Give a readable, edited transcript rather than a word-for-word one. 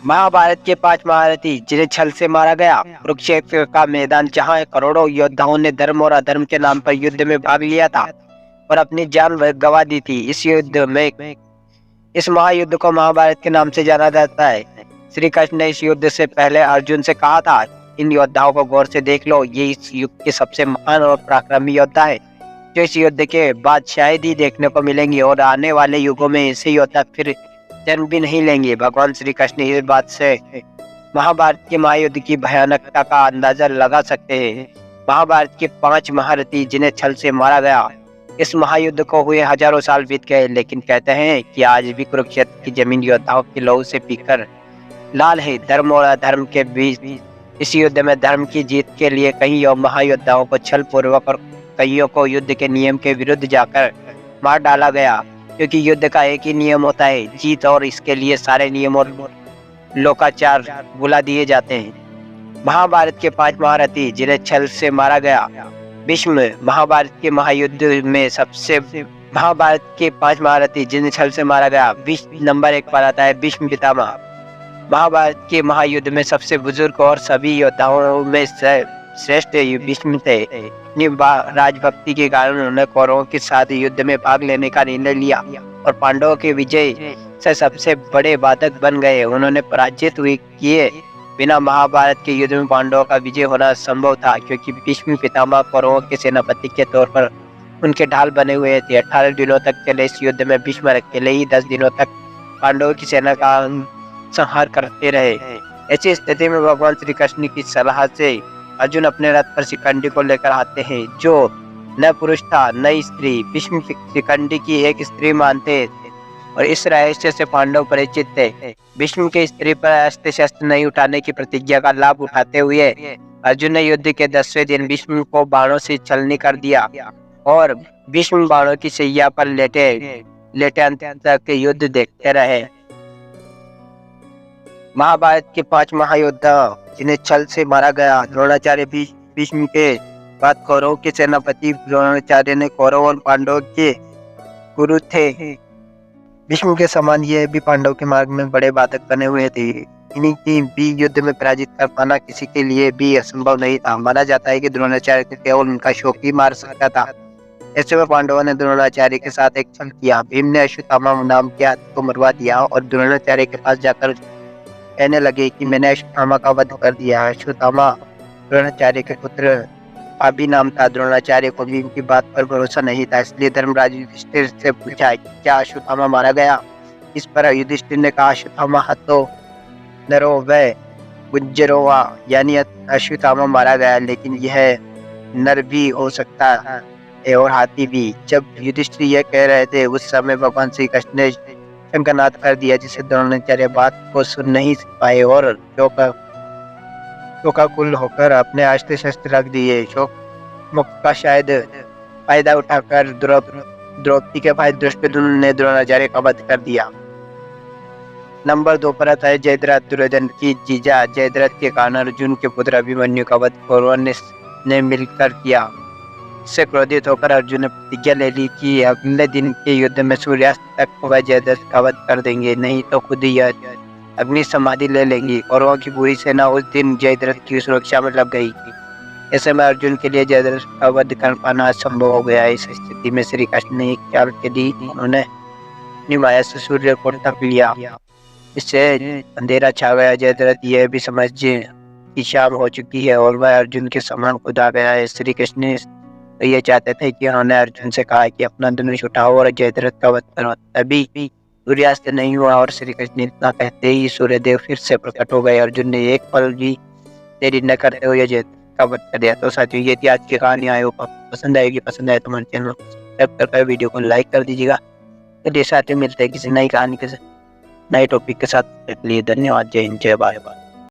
महाभारत के 5 महारथी जिन्हें छल से मारा गया। कुरुक्षेत्र का मैदान जहां करोड़ों योद्धाओं ने धर्म और अधर्म के नाम पर युद्ध में भाग लिया था और अपनी जान गंवा दी थी। इस महायुद्ध को महाभारत के नाम से जाना जाता है। श्री कृष्ण ने इस युद्ध से पहले अर्जुन से कहा था, इन योद्धाओं को गौर से देख लो, ये इस युग के सबसे महान और पराक्रमी योद्धा है जो इस युद्ध के बाद शायद ही देखने को मिलेंगे और आने वाले युगों में ऐसे योद्धा फिर जन्म भी नहीं लेंगे। भगवान श्री कृष्ण इस बात से महाभारत के महायुद्ध की भयानकता का अंदाजा लगा सकते हैं। महाभारत के 5 महारथी जिन्हें छल से मारा गया। इस महायुद्ध को हुए हजारों साल बीत गए, लेकिन कहते हैं कि आज भी कुरुक्षेत्र की जमीन योद्धाओं के लहू से पीकर लाल है। धर्म और अधर्म के बीच इस युद्ध में धर्म की जीत के लिए कई महायोद्धाओं को छल पूर्वक और कईयों को युद्ध के नियम के विरुद्ध जाकर मार डाला गया, क्योंकि युद्ध का एक ही नियम होता है, जीत, और इसके लिए सारे नियम और लोकाचार भुला दिए जाते हैं। महाभारत के 5 महारथी जिन्हें छल से मारा गया। भीष्म। महाभारत के महाभारत के 5 महारथी जिन्हें छल से मारा गया। भीष्म नंबर 1 पर आता है भीष्म पितामह। महाभारत के महायुद्ध में सबसे बुजुर्ग और सभी योद्धाओं में श्रेष्ठ भीष्म थे। राजभक्ति के कारण उन्होंने कौरवों के साथ युद्ध में भाग लेने का निर्णय लिया और पांडवों के विजय से सबसे बड़े बाधक बन गए। उन्होंने पराजित किए बिना महाभारत के युद्ध में पांडवों का विजय होना संभव था, क्योंकि भीष्म पितामह कौरवों के सेनापति के तौर पर उनके ढाल बने हुए थे। 18 दिनों तक चले इस युद्ध में भीष्म अकेले ही 10 दिनों तक पांडवों की सेना का संहार करते रहे। ऐसी स्थिति में भगवान श्री कृष्ण की सलाह से अर्जुन अपने रथ पर शिखंडी को लेकर आते हैं, जो न पुरुष था न स्त्री। भीष्म शिखंडी की एक स्त्री मानते थे और इस रहस्य से पांडव परिचित थे। भीष्म के स्त्री पर अस्त्र शस्त्र नहीं उठाने की प्रतिज्ञा का लाभ उठाते हुए अर्जुन ने युद्ध के 10वें दिन भीष्म को बाणों से छलनी कर दिया और भीष्म बाणों की शैया पर लेटे अंत तक युद्ध देखते रहे। महाभारत के 5 महायोद्धा जिन्हें छल से मारा गया। द्रोणाचार्य। भीष्म के बाद कौरवों के सेनापति द्रोणाचार्य ने कौरव और पांडवों के गुरु थे। भीष्म के समान यह भी पांडव के मार्ग में बड़े बाधक बने हुए थे। इन्हीं की भी युद्ध में पराजित कर पाना किसी के लिए भी असंभव नहीं था। माना जाता है कि द्रोणाचार्य को केवल उनका शौक ही मार सकता था। ऐसे में पांडवों ने द्रोणाचार्य के साथ एक छल किया। भीम ने अश्वत्थामा नाम के हाथी को मरवा दिया और द्रोणाचार्य के पास जाकर कहने लगे कि मैंने अश्वत्थामा का वध कर दिया। अश्वत्थामा द्रोणाचार्य के पुत्र अभी नाम था। द्रोणाचार्य को भीम की बात पर भरोसा नहीं था, इसलिए धर्मराज युधिष्ठिर से पूछा, क्या अश्वत्थामा मारा गया? इस पर युधिष्ठिर ने कहा, अश्वत्थामा हतो नरो व गुज्जरोवा, यानी अश्वत्थामा मारा गया, लेकिन यह नर भी हो सकता है और हाथी भी। जब युधिष्ठिर यह कह रहे थे उस समय भगवान श्री कृष्ण ने शंखनाद कर दिया, जिसे द्रोणाचार्य बात को सुन नहीं पाए और शोकाकुल होकर अपने अस्त्र शस्त्र रख दिए। शोक मुक्त का शायद फायदा उठाकर द्रौपदी के भाई दुष्टद्युम्न ने द्रोणाचार्य का वध कर दिया। नंबर 2 पर आता है जयद्रथ। दुर्योधन की जीजा जयद्रथ के कारण अर्जुन के पुत्र अभिमन्यु का वध कौरवों ने मिलकर किया। इससे क्रोधित होकर अर्जुन ने प्रतिज्ञा ले ली कि अगले दिन के युद्ध में सूर्यास्त तक वह जयद्रथ का वध कर देंगे, नहीं तो खुद ही अग्नि समाधि ले लेंगी। कौरवों की पूरी सेना उस दिन जयद्रथ की सुरक्षा में लग गई थी। ऐसे में अर्जुन के लिए जयद्रथ का वध कर पाना असंभव हो गया। इस स्थिति में श्री कृष्ण ने एक चाल चली। उन्होंने अपनी माया से सूर्य को ढक लिया, इससे अंधेरा छा गया। जयद्रथ यह भी समझ कि शाम हो चुकी है और वह अर्जुन के समान खुद आ गया है। श्री कृष्ण तो ये चाहते थे कि उन्होंने अर्जुन से कहा कि अपना धनुष उठाओ और जयद्रथ का वध करो। तभी सूर्यास्त नहीं हुआ और श्री कृष्ण इतना कहते ही सूर्यदेव फिर से प्रकट हो गए। अर्जुन ने एक पल भी देरी न करते हुए जयद्रथ का वध कर दिया। तो साथियों, ये थी आज की कहानी। आए पसंद आएगी, पसंद आए तो हमारे चैनल को सब्सक्राइब कर वीडियो को लाइक कर दीजिएगा। तो साथियों, मिलते हैं किसी नई कहानी के नए टॉपिक के साथ। लिए धन्यवाद। जय हिंद, जय भारत।